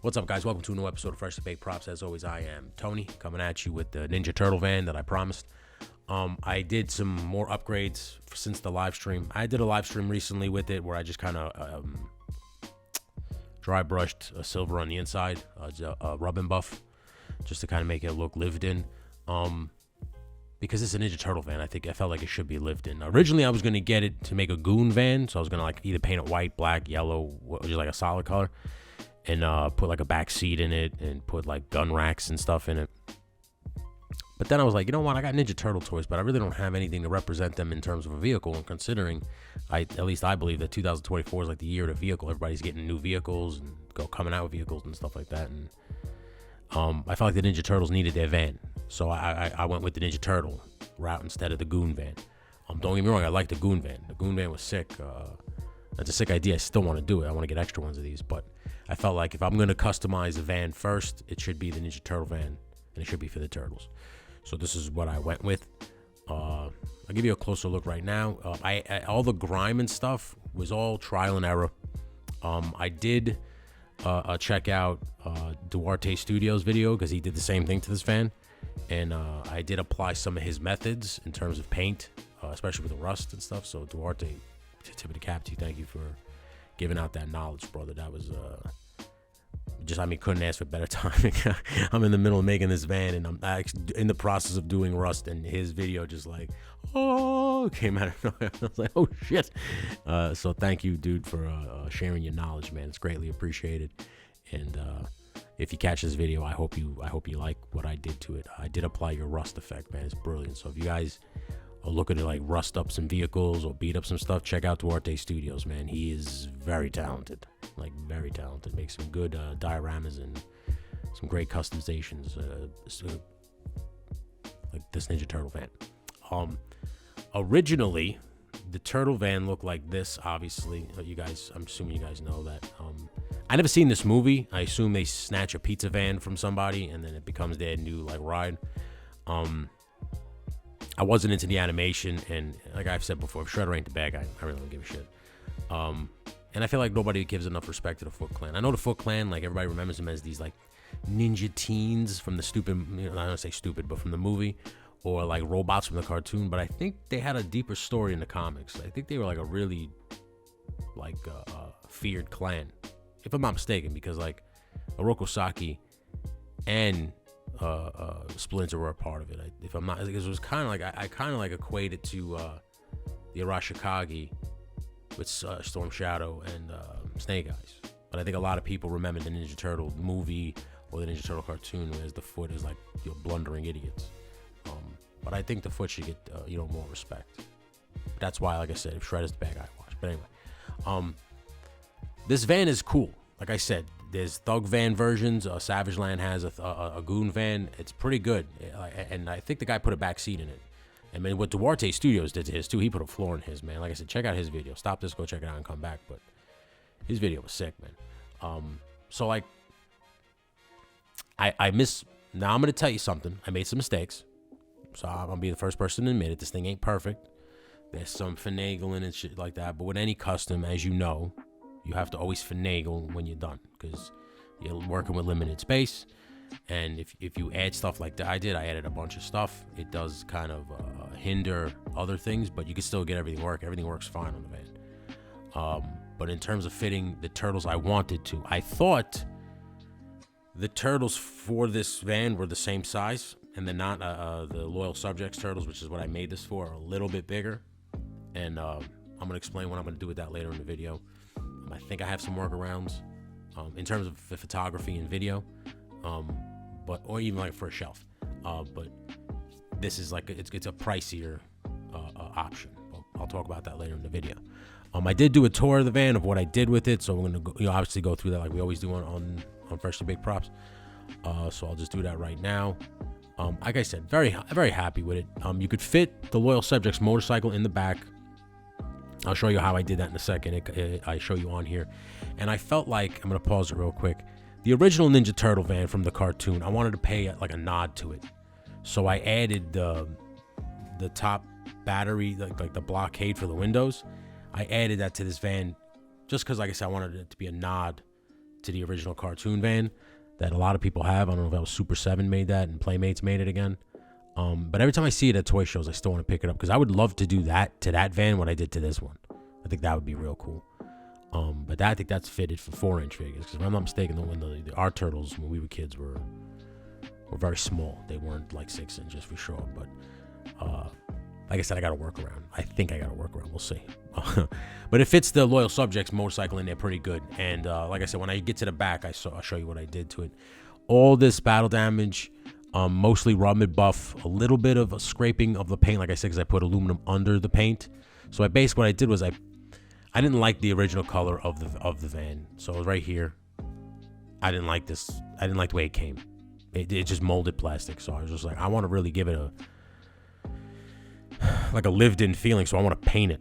What's up, guys? Welcome to a new episode of Fresh to Bake Props. As always, I am Tony, coming at you with the Ninja Turtle van that I promised. I did some more upgrades since the live stream. I did a live stream recently with it where I just kind of dry brushed a silver on the inside, a rub and buff, just to kind of make it look lived in. Because it's a Ninja Turtle van, I felt like it should be lived in. Originally, I was going to get it to make a goon van, so I was going to like either paint it white, black, yellow, which is like a solid color, and put like a back seat in it and put like gun racks and stuff in it. But then I was like, you know what? I got Ninja Turtle toys, but I really don't have anything to represent them in terms of a vehicle. And considering, at least I believe that 2024 is like the year of the vehicle. Everybody's getting new vehicles and coming out with vehicles and stuff like that. And I felt like the Ninja Turtles needed their van, so I went with the Ninja Turtle route instead of the Goon van. Don't get me wrong, I like the Goon van. The Goon van was sick. That's a sick idea. I still want to do it. I want to get extra ones of these, but I felt like if I'm going to customize the van first, it should be the Ninja Turtle van, and it should be for the Turtles. So this is what I went with. I'll give you a closer look right now. All the grime and stuff was all trial and error. I did check out Duarte Studios video because he did the same thing to this van, and I did apply some of his methods in terms of paint, especially with the rust and stuff. So Duarte, tip of the cap to you. Thank you for giving out that knowledge, brother. That was couldn't ask for better timing. I'm in the middle of making this van, and I'm actually in the process of doing rust, and his video just like, came out of nowhere. I was like, oh shit. So thank you, dude, for sharing your knowledge, man. It's greatly appreciated. And if you catch this video, I hope you like what I did to it. I did apply your rust effect, man. It's brilliant. So if you guys are looking to like rust up some vehicles or beat up some stuff, check out Duarte Studios, man. He is very talented, like very talented. Makes some good dioramas and some great customizations, like this Ninja Turtle van. Originally, the Turtle van looked like this. Obviously, I'm assuming you guys know that. I never seen this movie. I assume they snatch a pizza van from somebody and then it becomes their new like ride. I wasn't into the animation, and like I've said before, if Shredder ain't the bad guy, I really don't give a shit. And I feel like nobody gives enough respect to the Foot Clan. I know the Foot Clan, like everybody remembers them as these like ninja teens from the stupid, I don't say stupid, but from the movie, or like robots from the cartoon. But I think they had a deeper story in the comics. I think they were like a really like feared clan, if I'm not mistaken, because like Oroku Saki and Splinter were a part of it. If I'm not, because it was kind of like I kind of like equated to the Arashikage with Storm Shadow and Snake Eyes. But I think a lot of people remember the Ninja Turtle movie or the Ninja Turtle cartoon as the Foot is like blundering idiots. But I think the Foot should get more respect. That's why, like I said, if Shredder's the bad guy, watch. But anyway, this van is cool. Like I said, there's Thug van versions. Savage Land has a Goon van. It's pretty good, and I think the guy put a back seat in it. I mean, what Duarte Studios did to his too, he put a floor in his, man. Like I said, check out his video. Stop this, go check it out, and come back. But his video was sick, man. So like, Now I'm gonna tell you something. I made some mistakes, so I'm gonna be the first person to admit it. This thing ain't perfect. There's some finagling and shit like that. But with any custom, as you know, you have to always finagle when you're done because you're working with limited space. And if you add stuff like that, I added a bunch of stuff. It does kind of hinder other things, but you can still get everything work. Everything works fine on the van. But in terms of fitting the turtles I wanted to, I thought the turtles for this van were the same size, and they're not. The Loyal Subjects turtles, which is what I made this for, are a little bit bigger. And I'm going to explain what I'm going to do with that later in the video. I think I have some workarounds in terms of the photography and video. Or even like for a shelf, but this is like it's a pricier option. I'll talk about that later in the video. I did do a tour of the van of what I did with it, so we're gonna obviously go through that like we always do on Fresh to Bake Props. So I'll just do that right now. Like I said, very very happy with it. You could fit the Loyal Subjects motorcycle in the back. I'll show you how I did that in a second. I show you on here, and I felt like I'm gonna pause it real quick. The original Ninja Turtle van from the cartoon, I wanted to pay like a nod to it. So I added the top battery, like the blockade for the windows. I added that to this van just because, like I said, I wanted it to be a nod to the original cartoon van that a lot of people have. I don't know if that was Super 7 made that and Playmates made it again. But every time I see it at toy shows, I still want to pick it up because I would love to do that to that van what I did to this one. I think that would be real cool. But I think that's fitted for 4-inch figures because if I'm not mistaken, our turtles when we were kids were very small. They weren't like 6 inches for sure. But like I said, I got to work around. I think I got to work around. We'll see. But it fits the Loyal Subjects motorcycle in there pretty good. And like I said, when I get to the back, I'll show you what I did to it. All this battle damage, mostly rub and buff, a little bit of a scraping of the paint, like I said, because I put aluminum under the paint. So what I did was I didn't like the original color of the van. So it was right here. I didn't like this. I didn't like the way it came. It just molded plastic. So I was just like, I want to really give it a lived-in feeling. So I want to paint it.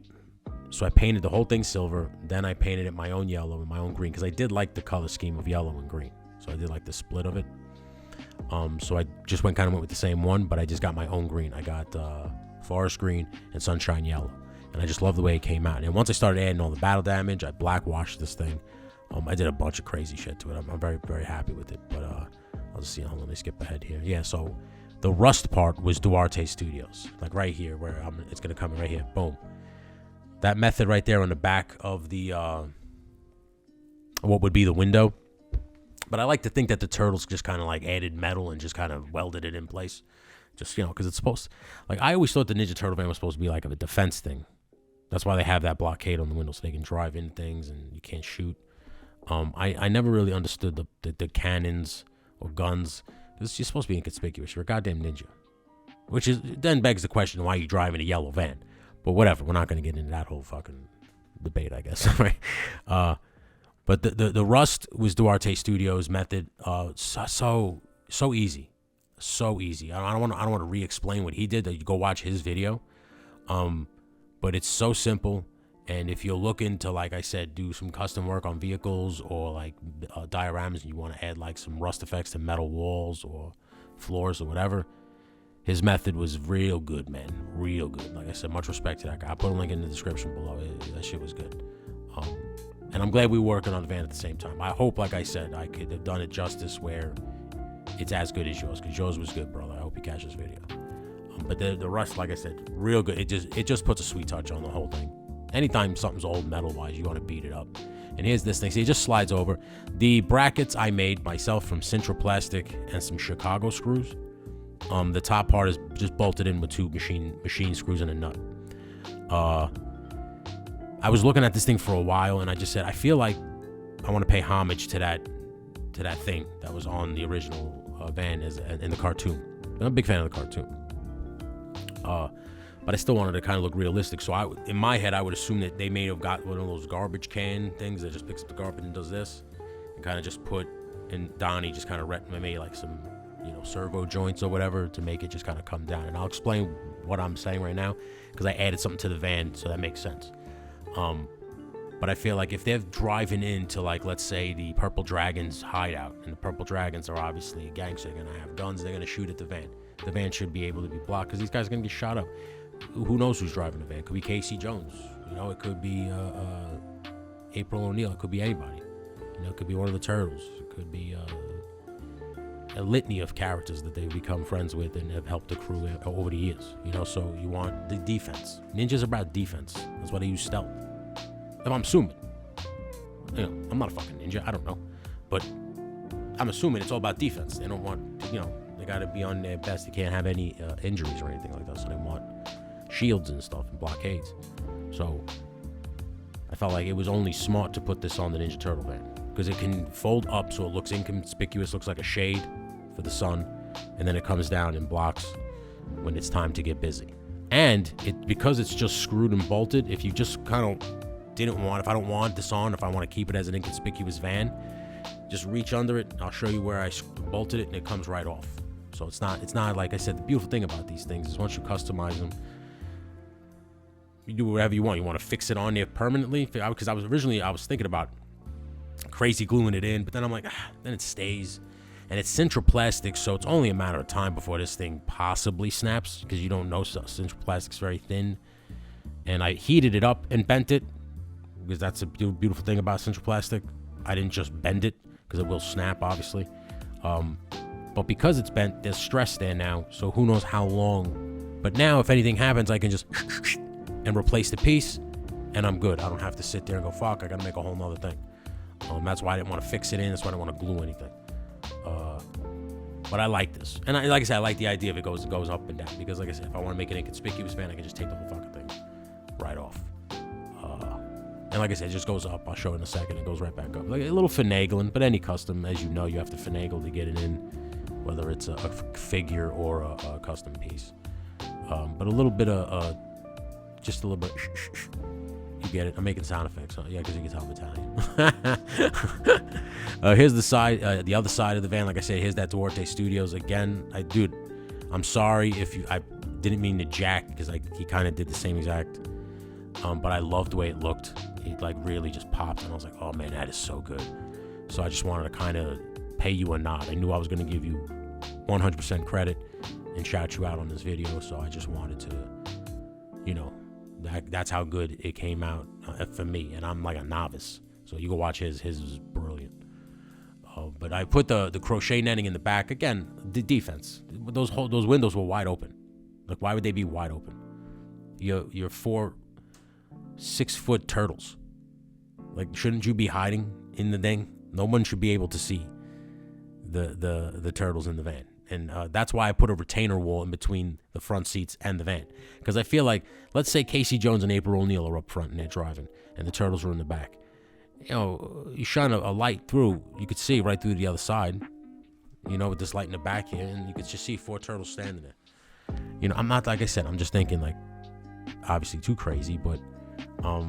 So I painted the whole thing silver. Then I painted it my own yellow and my own green because I did like the color scheme of yellow and green. So I did like the split of it. So I just went with the same one, but I just got my own green. I got forest green and sunshine yellow. And I just love the way it came out. And once I started adding all the battle damage, I black washed this thing. I did a bunch of crazy shit to it. I'm very, very happy with it. But I'll just see. Let me skip ahead here. Yeah, so the rust part was Duarte Studios. Like right here where it's going to come in right here. Boom. That method right there on the back of the, what would be the window. But I like to think that the turtles just kind of like added metal and just kind of welded it in place. Just, because it's supposed to, like, I always thought the Ninja Turtle van was supposed to be like a defense thing. That's why they have that blockade on the window so they can drive in things and you can't shoot. I never really understood the cannons or guns. Because you're supposed to be inconspicuous. You're a goddamn ninja. Which then begs the question why you drive in a yellow van. But whatever, we're not going to get into that whole fucking debate, I guess. Right? But the rust was Duarte Studios method. So easy. So easy. I don't want to re-explain what he did. You go watch his video. But it's so simple. And if you're looking to, like I said, do some custom work on vehicles or like dioramas, and you want to add like some rust effects to metal walls or floors or whatever, his method was real good, man. Real good. Like I said, much respect to that guy. I'll put a link in the description below. That shit was good. And I'm glad we were working on the van at the same time. I hope, like I said, I could have done it justice where it's as good as yours, because yours was good, brother. I hope you catch this video. But the rust, like I said, real good. It just puts a sweet touch on the whole thing. Anytime something's old metal-wise, you want to beat it up. And here's this thing. See, it just slides over. The brackets I made myself from Sintra Plastic and some Chicago screws. The top part is just bolted in with 2 machine screws and a nut. I was looking at this thing for a while, and I just said, I feel like I want to pay homage to that thing that was on the original van in the cartoon. I'm a big fan of the cartoon. But I still wanted to kind of look realistic. So in my head, I would assume that they may have got one of those garbage can things that just picks up the garbage and does this, and kind of just and Donnie just kind of made like some, servo joints or whatever to make it just kind of come down. And I'll explain what I'm saying right now because I added something to the van, so that makes sense. But I feel like if they're driving into, like, let's say the Purple Dragons hideout, and the Purple Dragons are obviously gangsters, they're going to have guns, they're going to shoot at the van. The van should be able to be blocked because these guys are going to get shot up. Who knows who's driving the van? It could be Casey Jones. It could be April O'Neil. It could be anybody. It could be one of the Turtles. It could be a litany of characters that they've become friends with and have helped the crew over the years. So you want the defense. Ninjas are about defense. That's why they use stealth. If I'm assuming. I'm not a fucking ninja. I don't know. But I'm assuming it's all about defense. They don't want, they got to be on their best. They can't have any injuries or anything like that. So they want shields and stuff and blockades. So I felt like it was only smart to put this on the Ninja Turtle van because it can fold up so it looks inconspicuous, looks like a shade for the sun, and then it comes down and blocks when it's time to get busy. And because it's just screwed and bolted, if you just kind of if I don't want this on, if I want to keep it as an inconspicuous van, just reach under it. I'll show you where I bolted it, and it comes right off. So it's not like I said. The beautiful thing about these things is once you customize them, you do whatever you want. You want to fix it on there permanently, because I was thinking about crazy gluing it in, but then I'm like, then it stays, and it's Sintra Plastic, so it's only a matter of time before this thing possibly snaps, because you don't know Sintra Plastic's very thin. And I heated it up and bent it, because that's a beautiful thing about Sintra Plastic. I didn't just bend it. because it will snap, obviously. But because it's bent, there's stress there now, so who knows how long. But now, if anything happens, I can just and replace the piece, and I'm good. I don't have to sit there and go, fuck, I gotta make a whole nother thing. That's why I didn't want to fix it in. That's why I didn't want to glue anything. But I like this. And like I said, I like the idea of it goes up and down. Because like I said, if I want to make an inconspicuous fan, I can just take the whole fucking thing right off. And like I said, it just goes up. I'll show it in a second. It goes right back up. Like a little finagling. But any custom, as you know, you have to finagle to get it in. Whether it's a figure or a custom piece. But a little bit of, just a little bit. You get it? I'm making sound effects, huh? Yeah, because you can tell I'm Italian. Here's the side, the other side of the van. Like I said, here's that Duarte Studios again. Dude, I'm sorry if I didn't mean to jack, because he kind of did the same exact. But I loved the way it looked. It like really just popped, and I was like, oh man, that is so good. So I just wanted to kind of pay you a nod. I knew I was going to give you 100% credit and shout you out on this video. So I just wanted to, you know. That's how good it came out for me, and I'm like a novice. So you go watch his is brilliant. But I put the crochet netting in the back again. The defense, those windows were wide open. Like, why would they be wide open? You're 4 6-foot turtles. Like, shouldn't you be hiding in the thing? No one should be able to see the turtles in the van. And that's why I put a retainer wall in between the front seats and the van. Because I feel like, let's say Casey Jones and April O'Neil are up front and they're driving, and the turtles are in the back. You know, you shine a light through, you could see right through the other side, you know, with this light in the back here, and you could just see 4 turtles standing there. You know, I'm not, like I said, I'm just thinking, like, obviously too crazy, but I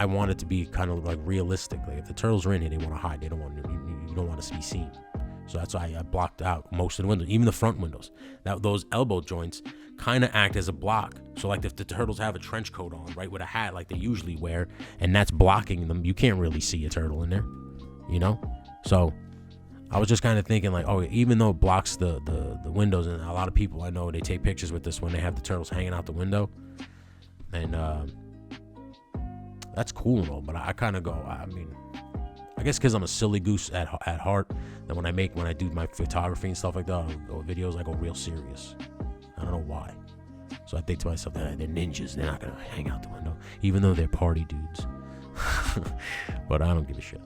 want it to be kind of like realistic. Like, if the turtles are in here, they want to hide. They don't want you don't want us to be seen. So that's why I blocked out most of the windows, even the front windows. Now, those elbow joints kind of act as a block. So, like, if the turtles have a trench coat on, right, with a hat like they usually wear, and that's blocking them, you can't really see a turtle in there, you know? So, I was just kind of thinking, like, oh, even though it blocks the windows, and a lot of people I know, they take pictures with this when they have the turtles hanging out the window. And that's cool and all, but I kind of go, I mean, I guess because I'm a silly goose at heart, that when I do my photography and stuff like that, or videos, I go real serious. I don't know why. So I think to myself that they're ninjas. They're not going to hang out the window, even though they're party dudes. But I don't give a shit.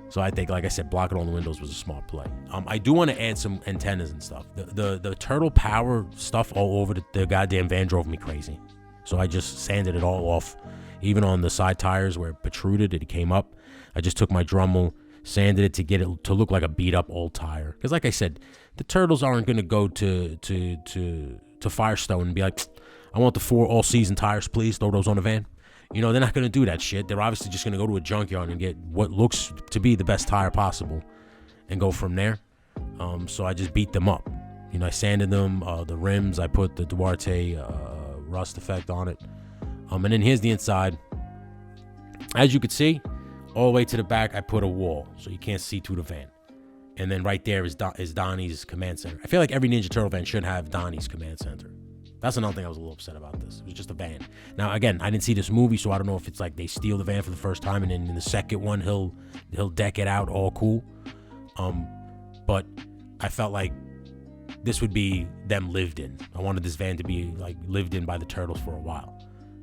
So I think, like I said, blocking all the windows was a smart play. I do want to add some antennas and stuff. The turtle power stuff all over the goddamn van drove me crazy. So I just sanded it all off. Even on the side tires where it protruded, it came up. I just took my Dremel, sanded it to get it to look like a beat up old tire. Because like I said, the turtles aren't going to go to Firestone and be like, I want the 4 all season tires, please. Throw those on the van. You know, they're not going to do that shit. They're obviously just going to go to a junkyard and get what looks to be the best tire possible and go from there. So I just beat them up. You know, I sanded them. The rims, I put the Duarte rust effect on it. And then here's the inside. As you can see, all the way to the back, I put a wall so you can't see through the van. And then right there is Donnie's command center. I feel like every Ninja Turtle van should have Donnie's command center. That's another thing I was a little upset about this. It was just a van. Now, again, I didn't see this movie, so I don't know if it's like they steal the van for the first time, and then in the second one, he'll deck it out all cool. But I felt like this would be them lived in. I wanted this van to be like lived in by the turtles for a while.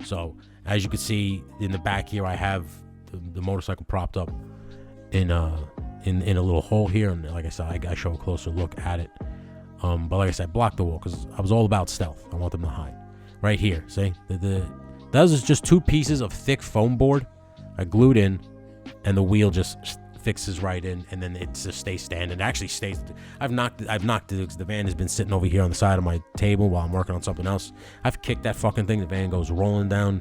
So as you can see in the back here, I have the motorcycle propped up in a little hole here, and like I said, I show a closer look at it. But like I said, block the wall because I was all about stealth. I want them to hide. Right here, see? Those is just 2 pieces of thick foam board I glued in, and the wheel just fixes right in, and then it just stays standing. It actually stays. I've knocked it because the van has been sitting over here on the side of my table while I'm working on something else. I've kicked that fucking thing. The van goes rolling down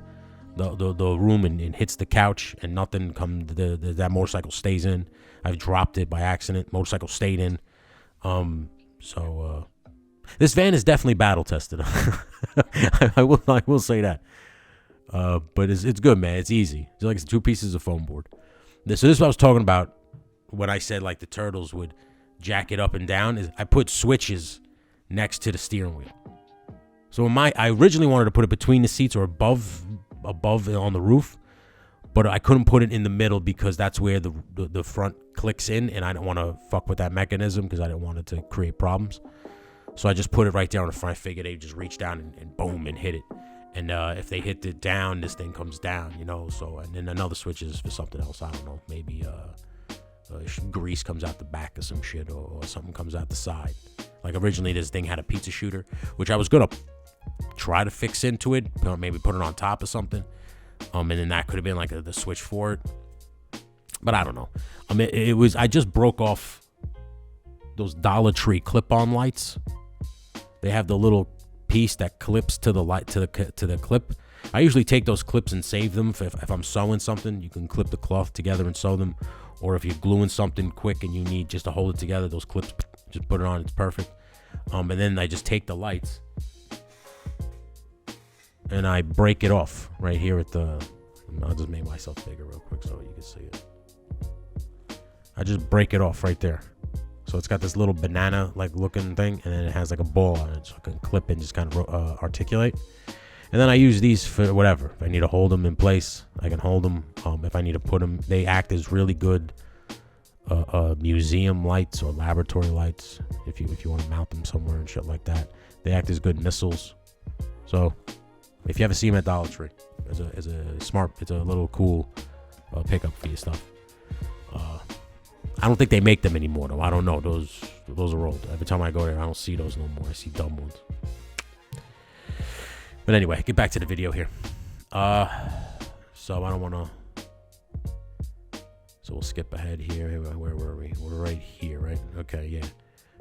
the room and hits the couch, and nothing comes. That motorcycle stays in. I've dropped it by accident. Motorcycle stayed in. So this van is definitely battle tested. I will say that. But it's good, man. It's easy. It's like 2 pieces of foam board. So this is what I was talking about when I said like the turtles would jack it up and down. Is I put switches next to the steering wheel. So I originally wanted to put it between the seats or above on the roof, but I couldn't put it in the middle because that's where the front clicks in, and I don't want to fuck with that mechanism because I didn't want it to create problems. So I just put it right there on the front. I figured they just reach down and boom and hit it. And if they hit it down, this thing comes down, you know. So, and then another switch is for something else. I don't know. Maybe grease comes out the back or some shit, or something comes out the side. Like originally this thing had a pizza shooter, which I was going to try to fix into it, maybe put it on top of something. And then that could have been like the switch for it. But I don't know. I just broke off those Dollar Tree clip-on lights. They have the little piece that clips to the light, to the clip. I usually take those clips and save them if I'm sewing something. You can clip the cloth together and sew them. Or if you're gluing something quick and you need just to hold it together, those clips, just put it on, it's perfect. And then I just take the lights and I break it off right here at the, I'll just make myself bigger real quick so you can see it. I just break it off right there. So it's got this little banana like looking thing, and then it has like a ball on it, so I can clip and just kind of articulate. And then I use these for whatever. If I need to hold them in place, I can hold them. If I need to put them, they act as really good museum lights or laboratory lights. If you want to mount them somewhere and shit like that, they act as good missiles. So if you ever see them at Dollar Tree, it's a little cool pickup for your stuff. I don't think they make them anymore though. I don't know. Those are old. Every time I go there, I don't see those no more. I see dumb ones. But anyway, get back to the video here. So I don't want to. So we'll skip ahead here. Where were we? We're right here, right? Okay, yeah.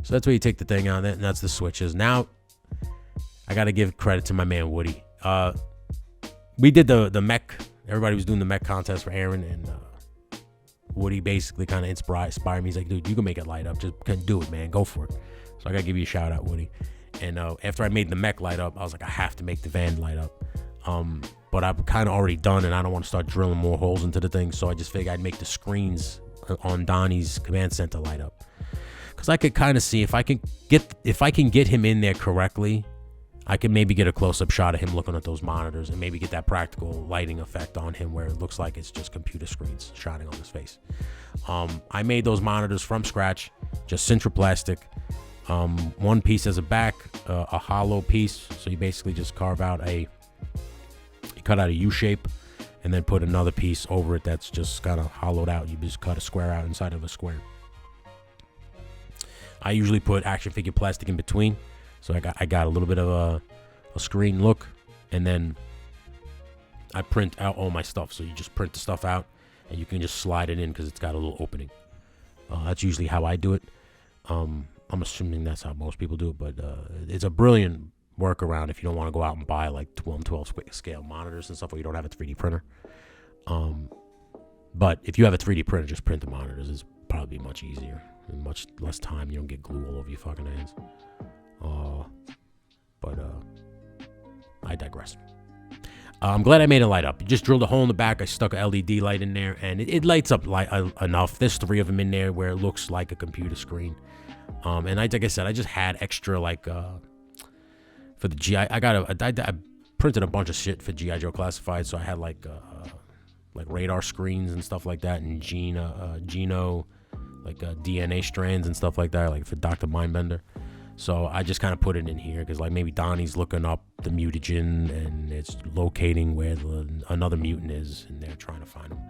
So that's where you take the thing out, and that's the switches. Now, I got to give credit to my man Woody. We did the mech. Everybody was doing the mech contest for Aaron, and Woody basically kind of inspired me. He's like, dude, you can make it light up. Just do it, man. Go for it. So I got to give you a shout out, Woody. And after I made the mech light up, I was like, I have to make the van light up. But I've kind of already done, and I don't want to start drilling more holes into the thing. So I just figured I'd make the screens on Donnie's command center light up. Because I could kind of see if I can get him in there correctly, I can maybe get a close-up shot of him looking at those monitors and maybe get that practical lighting effect on him where it looks like it's just computer screens shining on his face. I made those monitors from scratch, just sinter plastic. One piece as a back, a hollow piece. So you basically just cut out a U shape and then put another piece over it that's just kind of hollowed out. You just cut a square out inside of a square. I usually put action figure plastic in between. So I got a little bit of a screen look, and then I print out all my stuff. So you just print the stuff out and you can just slide it in because it's got a little opening. That's usually how I do it. I'm assuming that's how most people do it, but it's a brilliant workaround if you don't want to go out and buy like 12 scale monitors and stuff, or you don't have a 3D printer. But if you have a 3D printer, just print the monitors. It's probably much easier and much less time. You don't get glue all over your fucking hands. But I digress. I'm glad I made it light up. You just drilled a hole in the back. I stuck a LED light in there, and it lights up enough. There's 3 of them in there where it looks like a computer screen. And like I said, I just had extra for the GI. I printed a bunch of shit for GI Joe Classified, so I had like radar screens and stuff like that, and Geno, DNA strands and stuff like that, like for Dr. Mindbender. So I just kind of put it in here because like maybe Donnie's looking up the mutagen and it's locating where another mutant is, and they're trying to find him.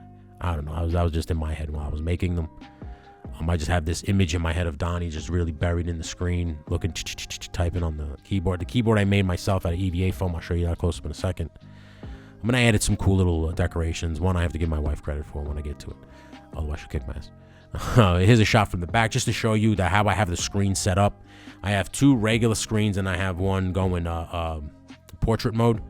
I don't know. I was just in my head while I was making them. I just have this image in my head of Donnie just really buried in the screen, looking, typing on the keyboard. The keyboard I made myself out of EVA foam. I'll show you that close up in a second. I'm gonna add some cool little decorations. One I have to give my wife credit for when I get to it. Otherwise she'll kick my ass. Here's a shot from the back just to show you how I have the screen set up. I have 2 regular screens and I have one going portrait mode.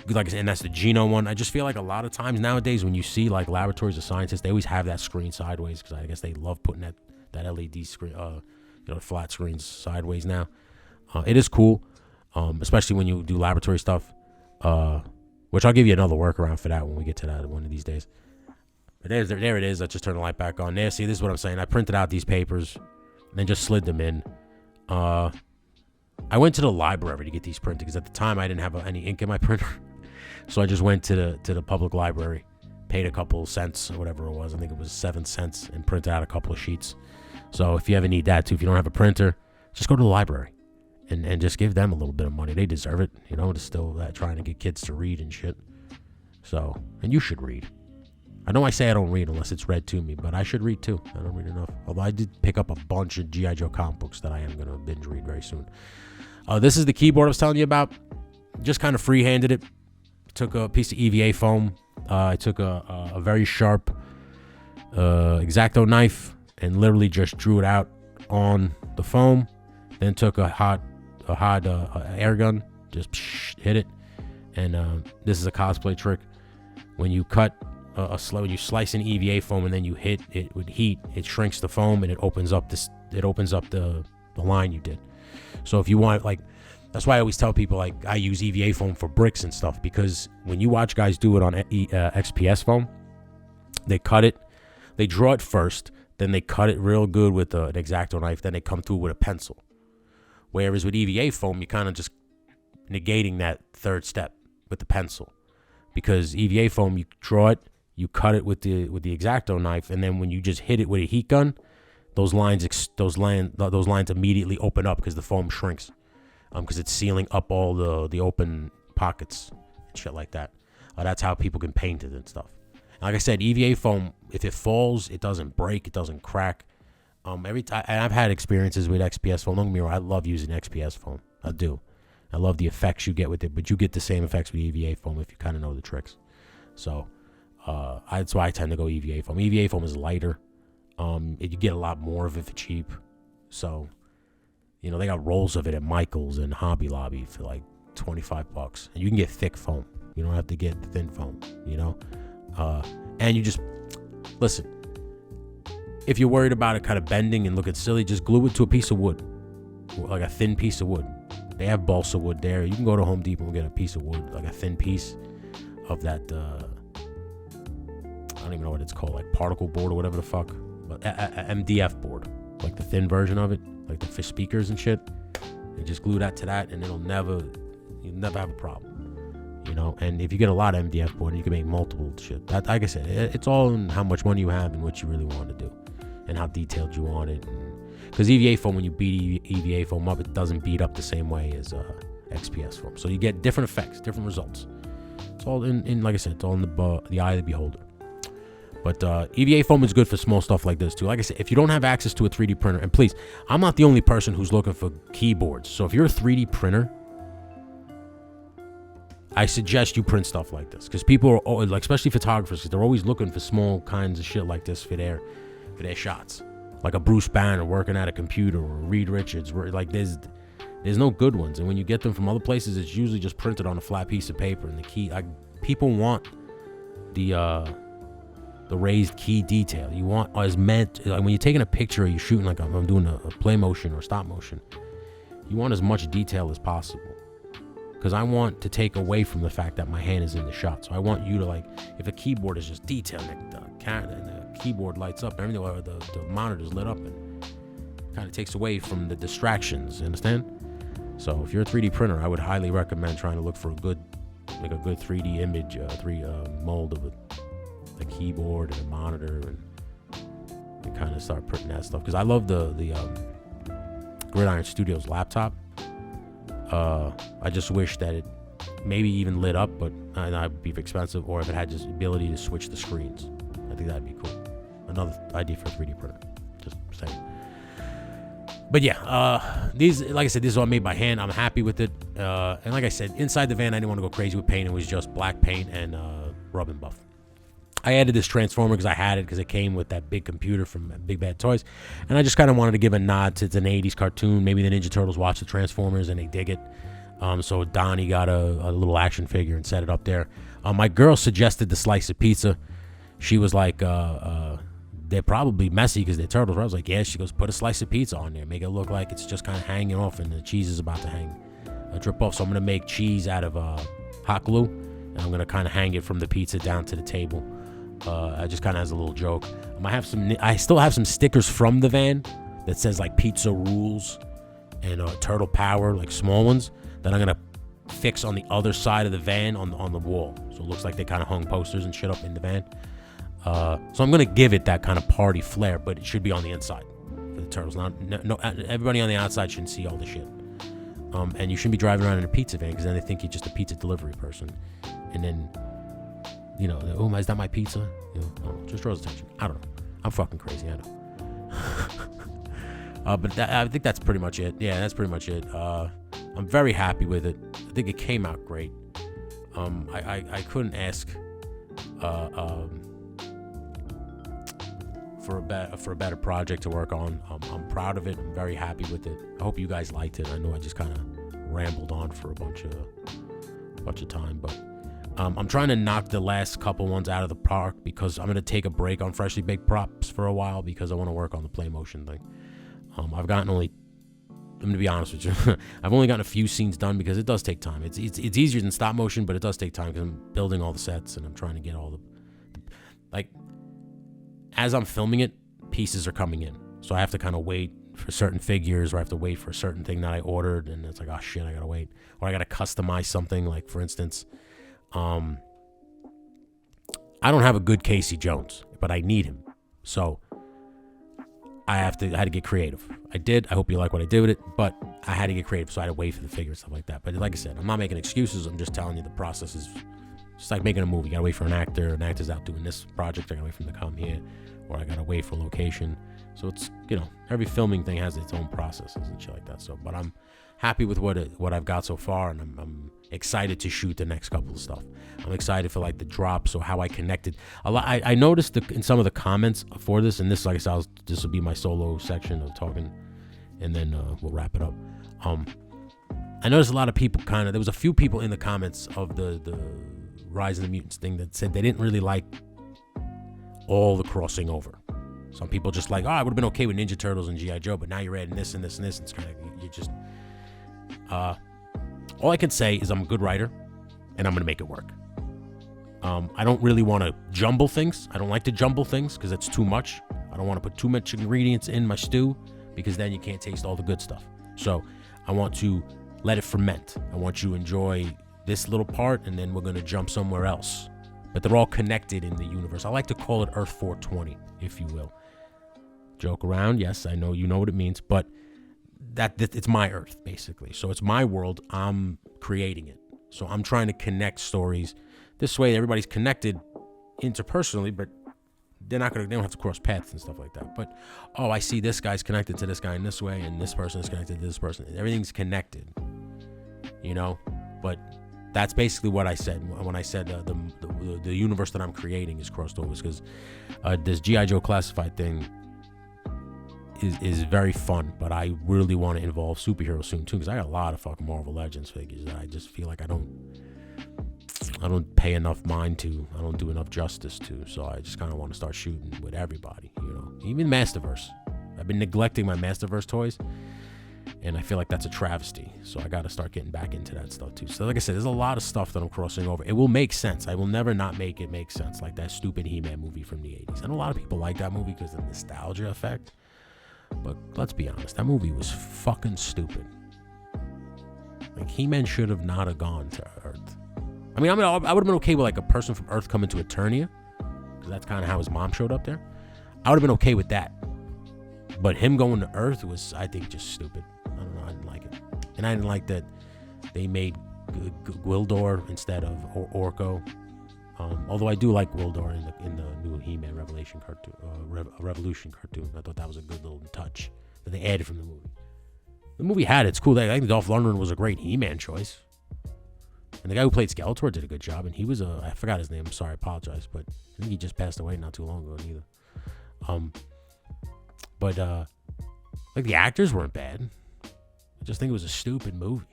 And that's the Geno one. I just feel like a lot of times nowadays when you see like laboratories of scientists, they always have that screen sideways because I guess they love putting that LED screen, flat screens sideways now. It is cool, especially when you do laboratory stuff, which I'll give you another workaround for that when we get to that one of these days. But there it is. I just turned the light back on. There, see, this is what I'm saying. I printed out these papers and then just slid them in. I went to the library to get these printed because at the time I didn't have any ink in my printer. So I just went to the public library paid a couple cents or whatever it was. I think it was 7 cents, and printed out a couple of sheets. So if you ever need that too, if you don't have a printer, just go to the library and just give them a little bit of money. They deserve it, you know, to still trying to get kids to read and shit. So, and you should read. I know I say I don't read unless it's read to me, but I should read too. I don't read enough. Although I did pick up a bunch of G.I. Joe comic books that I am going to binge read very soon. This is the keyboard I was telling you about. Just kind of free-handed it. Took a piece of EVA foam. I took a very sharp X-Acto knife and literally just drew it out on the foam. Then took a hot air gun, just hit it. And this is a cosplay trick. When you cut when you slice an EVA foam and then you hit it with heat, it shrinks the foam and it opens up the line you did. So if you want, like, that's why I always tell people, like, I use EVA foam for bricks and stuff, because when you watch guys do it on XPS foam, they cut it, they draw it first, then they cut it real good with an X-Acto knife, then they come through with a pencil. Whereas with EVA foam, you're kind of just negating that third step with the pencil, because EVA foam, you draw it, you cut it with the X-Acto knife, and then when you just hit it with a heat gun, those lines immediately open up because the foam shrinks, because it's sealing up all the open pockets and shit like that. That's how people can paint it and stuff. And like I said, EVA foam, if it falls, it doesn't break, it doesn't crack. Every time, and I've had experiences with XPS foam. Don't get me wrong, I love using XPS foam. I do. I love the effects you get with it, but you get the same effects with EVA foam if you kind of know the tricks. So that's why I tend to go EVA foam. EVA foam is lighter. You get a lot more of it for cheap. So, you know, they got rolls of it at Michael's and Hobby Lobby for like $25. And you can get thick foam. You don't have to get the thin foam, you know? And you just, listen, if you're worried about it kind of bending and looking silly, just glue it to a piece of wood, like a thin piece of wood. They have balsa wood there. You can go to Home Depot and get a piece of wood, like a thin piece of that, I don't even know what it's called, like particle board or whatever the fuck, but MDF board, like the thin version of it, like the for speakers and shit. You just glue that to that, and you'll never have a problem, you know. And if you get a lot of MDF board, you can make multiple shit. That, like I said, it's all in how much money you have and what you really want to do, and how detailed you want it. Because EVA foam, when you beat EVA foam up, it doesn't beat up the same way as XPS foam. So you get different effects, different results. It's all in like I said, it's all in the eye of the beholder. But EVA foam is good for small stuff like this too. Like I said, if you don't have access to a 3D printer, and please, I'm not the only person who's looking for keyboards. So if you're a 3D printer, I suggest you print stuff like this, because people are, like, especially photographers, because they're always looking for small kinds of shit like this for their shots. Like a Bruce Banner working at a computer, or Reed Richards. Like there's no good ones, and when you get them from other places, it's usually just printed on a flat piece of paper. And the key, people want the raised key detail. You want like when you're taking a picture or you're shooting, like I'm doing a play motion or stop motion, you want as much detail as possible, because I want to take away from the fact that my hand is in the shot. So I want you to, like, if a keyboard is just detailed, like the keyboard lights up, everything, or the monitor's lit up, and kind of takes away from the distractions. You understand? So if you're a 3D printer, I would highly recommend trying to look for a good 3D image, mold of a keyboard and a monitor, and kind of start printing that stuff. Because I love the Gridiron Studios laptop. I just wish that it maybe even lit up, but that'd be expensive, or if it had just the ability to switch the screens. I think that'd be cool. Another idea for a 3D printer. Just saying. But yeah, these, like I said, this is all made by hand. I'm happy with it. And like I said, inside the van, I didn't want to go crazy with paint. It was just black paint and rub and buff. I added this transformer because I had it, because it came with that big computer from Big Bad Toys. And I just kind of wanted to give a nod to, it's an 80s cartoon. Maybe the Ninja Turtles watch the Transformers and they dig it. So Donnie got a little action figure and set it up there. My girl suggested the slice of pizza. She was like, they're probably messy because they're turtles. I was like, yeah. She goes, put a slice of pizza on there. Make it look like it's just kind of hanging off and the cheese is about to drip off. So I'm going to make cheese out of hot glue. And I'm going to kind of hang it from the pizza down to the table. I just kind of as a little joke. I still have some stickers from the van that says like pizza rules and turtle power, like small ones, that I'm going to affix on the other side of the van on the wall. So it looks like they kind of hung posters and shit up in the van. So I'm gonna give it that kind of party flair, but it should be on the inside for the turtles. No, everybody on the outside shouldn't see all the shit. And you shouldn't be driving around in a pizza van because then they think you're just a pizza delivery person. And then, you know, oh, is that my pizza? You know, just draws attention. I don't know. I'm fucking crazy. I know. But I think that's pretty much it. Yeah, that's pretty much it. I'm very happy with it. I think it came out great. I couldn't ask for a better project to work on. I'm proud of it. I'm very happy with it. I hope you guys liked it. I know I just kind of rambled on for a bunch of time, but I'm trying to knock the last couple ones out of the park because I'm gonna take a break on freshly baked props for a while because I want to work on the play motion thing. I'm gonna be honest with you. I've only gotten a few scenes done because it does take time. It's easier than stop motion, but it does take time because I'm building all the sets and I'm trying to get all the like. As I'm filming it, pieces are coming in. So I have to kind of wait for certain figures or I have to wait for a certain thing that I ordered. And it's like, oh shit, I got to wait. Or I got to customize something. Like, for instance, I don't have a good Casey Jones, but I need him. So I had to get creative. I did. I hope you like what I did with it. But I had to get creative. So I had to wait for the figure and stuff like that. But like I said, I'm not making excuses. I'm just telling you the process is just like making a movie. You gotta wait for an actor. An actor's out doing this project. I gotta wait for him to come here, or I gotta wait for location. So it's, you know, every filming thing has its own processes and shit like that. So, but I'm happy with what I've got so far, and I'm excited to shoot the next couple of stuff. I'm excited for like the drops or how I connected a lot. I noticed in some of the comments for this, and this, like I said, this will be my solo section of talking, and then we'll wrap it up. I noticed a lot of people there was a few people in the comments of the Rise of the Mutants thing that said they didn't really like all the crossing over. Some people just like, I would have been okay with Ninja Turtles and G.I. Joe, but now you're adding this and this and this. And it's kind of, you just, all I can say is I'm a good writer and I'm going to make it work. I don't really want to jumble things. I don't like to jumble things because it's too much. I don't want to put too much ingredients in my stew because then you can't taste all the good stuff. So I want to let it ferment. I want you to enjoy this little part, and then we're going to jump somewhere else. But they're all connected in the universe. I like to call it Earth 420, if you will. Joke around, yes, I know you know what it means, but that it's my Earth, basically. So it's my world. I'm creating it. So I'm trying to connect stories. This way, everybody's connected interpersonally, but they don't have to cross paths and stuff like that. But, I see this guy's connected to this guy in this way, and this person is connected to this person. Everything's connected, you know? But that's basically what I said when I said the universe that I'm creating is crossed over, because this G.I. Joe Classified thing is very fun, but I really want to involve superheroes soon too, because I got a lot of fucking Marvel Legends figures that I just feel like I don't pay enough mind to. I don't do enough justice to. So I just kind of want to start shooting with everybody, you know, even Masterverse. I've been neglecting my Masterverse toys, and I feel like that's a travesty. So I got to start getting back into that stuff too. So like I said, there's a lot of stuff that I'm crossing over. It will make sense. I will never not make it make sense, like that stupid He-Man movie from the 80s. And a lot of people like that movie because of the nostalgia effect. But let's be honest, that movie was fucking stupid. Like, He-Man should have not have gone to Earth. I mean, I would have been okay with like a person from Earth coming to Eternia, because that's kind of how his mom showed up there. I would have been okay with that. But him going to Earth was, I think, just stupid. I don't know, I didn't like it. And I didn't like that they made Gwildor instead of Orko. Although I do like Gwildor in the new He-Man Revolution cartoon. I thought that was a good little touch that they added from the movie. The movie had it's cool. I think Dolph Lundgren was a great He-Man choice. And the guy who played Skeletor did a good job. And he was I forgot his name. I'm sorry, I apologize. But I think he just passed away not too long ago either. But like, the actors weren't bad. I just think it was a stupid movie.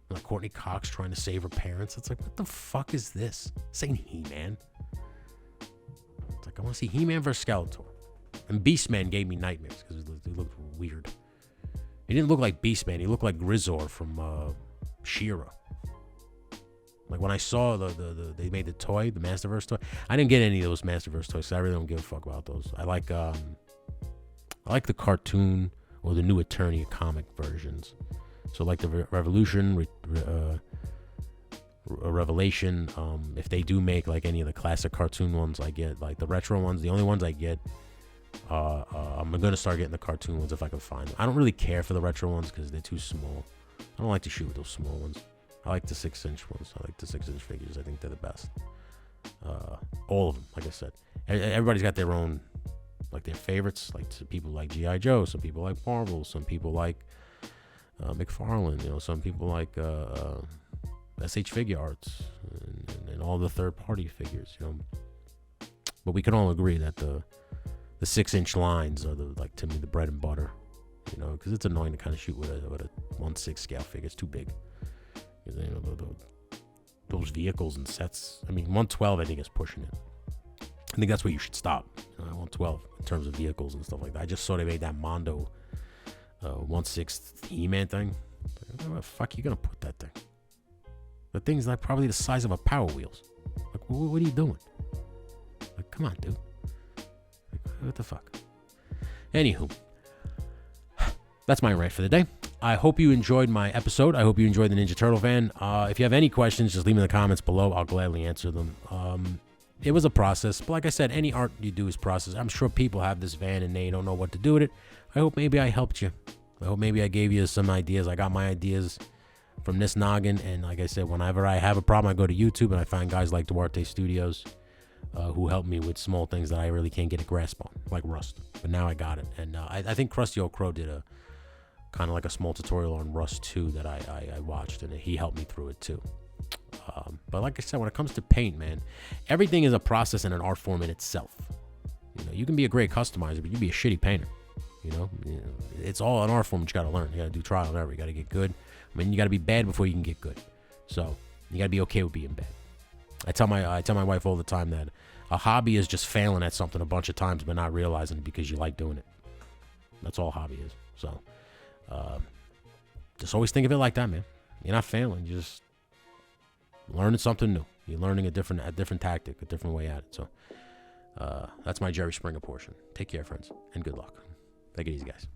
Like Courtney Cox trying to save her parents. It's like, what the fuck is this? This ain't He-Man. It's like, I want to see He-Man versus Skeletor. And Beastman gave me nightmares because he looked weird. He didn't look like Beastman. He looked like Grizzor from She-Ra. Like, when I saw they made the toy, the Masterverse toy. I didn't get any of those Masterverse toys, so I really don't give a fuck about those. I like the cartoon or the new Eternia comic versions. So like the Revolution, a Revelation. If they do make like any of the classic cartoon ones, I get like the retro ones. The only ones I get, I'm gonna start getting the cartoon ones if I can find them. I don't really care for the retro ones because they're too small. I don't like to shoot with those small ones. I like the 6-inch ones. I like the 6-inch figures. I think they're the best. All of them, like I said. Everybody's got their own, like their favorites. Like some people like G.I. Joe. Some people like Marvel. Some people like McFarlane. You know, some people like SH Figure Arts and all the third-party figures. You know, but we can all agree that the 6-inch lines are to me the bread and butter. You know, because it's annoying to kind of shoot with a 1/6 scale figure. It's too big. You know, those vehicles and sets. I mean, 112 I think is pushing it. I think that's where you should stop. 112 in terms of vehicles and stuff like that. I just saw they made that Mondo 1/6 He-Man thing. Where the fuck you gonna put that thing? The thing's like probably the size of a Power Wheels. Like, what are you doing? Like, come on, dude. Like, what the fuck? Anywho, that's my rant for the day. I hope you enjoyed my episode. I hope you enjoyed the Ninja Turtle van. If you have any questions, just leave them in the comments below. I'll gladly answer them. It was a process, but like I said, any art you do is process. I'm sure people have this van and they don't know what to do with it. I hope maybe I helped you. I hope maybe I gave you some ideas. I got my ideas from this noggin, and like I said, whenever I have a problem, I go to YouTube and I find guys like Duarte Studios who help me with small things that I really can't get a grasp on, like Rust. But now I got it, and I think Krusty Old Crow did a kind of like a small tutorial on Rust 2 that I watched, and he helped me through it too. But like I said, when it comes to paint, man, everything is a process and an art form in itself. You know, you can be a great customizer, but you can be a shitty painter. You know, it's all an art form that you got to learn. You got to do trial and error. You got to get good. I mean, you got to be bad before you can get good. So you got to be okay with being bad. I tell my wife all the time that a hobby is just failing at something a bunch of times, but not realizing it because you like doing it. That's all hobby is. So just always think of it like that, man. You're not failing. You're just learning something new. You're learning a different tactic, a different way at it. So that's my Jerry Springer portion. Take care, friends, and good luck. Take it easy, guys.